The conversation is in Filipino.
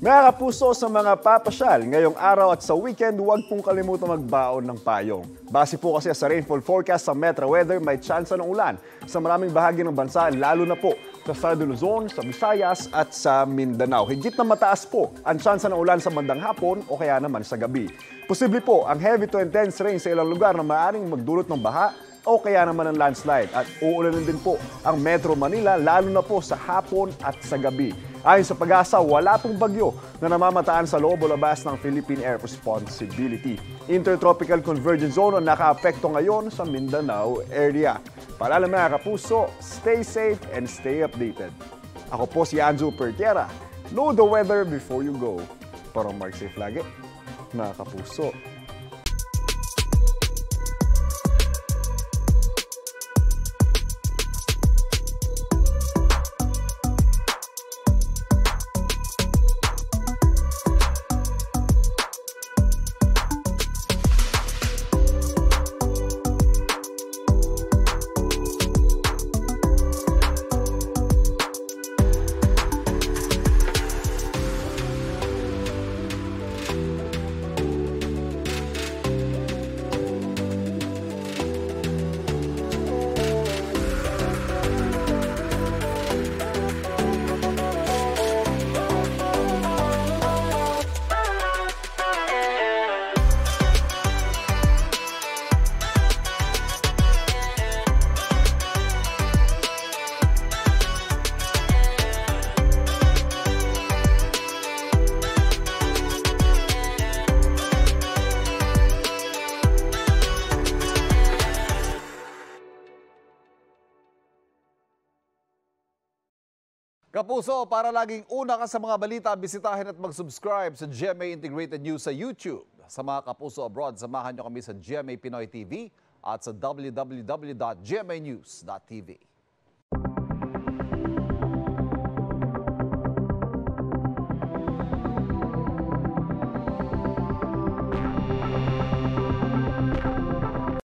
Mga kapuso, sa mga papasyal, ngayong araw at sa weekend, huwag pong kalimutan magbaon ng payong. Base po kasi sa rainfall forecast sa Metro Weather, may tsansa ng ulan sa maraming bahagi ng bansa, lalo na po sa Southern Luzon, sa Visayas at sa Mindanao. Higit na mataas po ang tsansa ng ulan sa bandang hapon o kaya naman sa gabi. Posible po ang heavy to intense rain sa ilang lugar na maaaring magdulot ng baha o kaya naman ng landslide. At uulanin din po ang Metro Manila, lalo na po sa hapon at sa gabi. Ayon sa Pag-asa, wala pong bagyo na namamataan sa loob o labas ng Philippine Air Responsibility. Intertropical Convergence Zone ang nakaapekto ngayon sa Mindanao area. Paalala mga kapuso, stay safe and stay updated. Ako po si Anjo Pertiera. Know the weather before you go. Parang mark safe lagi, mga kapuso. Kapuso, para laging una ka sa mga balita, bisitahin at mag-subscribe sa GMA Integrated News sa YouTube. Sa mga kapuso abroad, samahan nyo kami sa GMA Pinoy TV at sa www.gmanews.tv.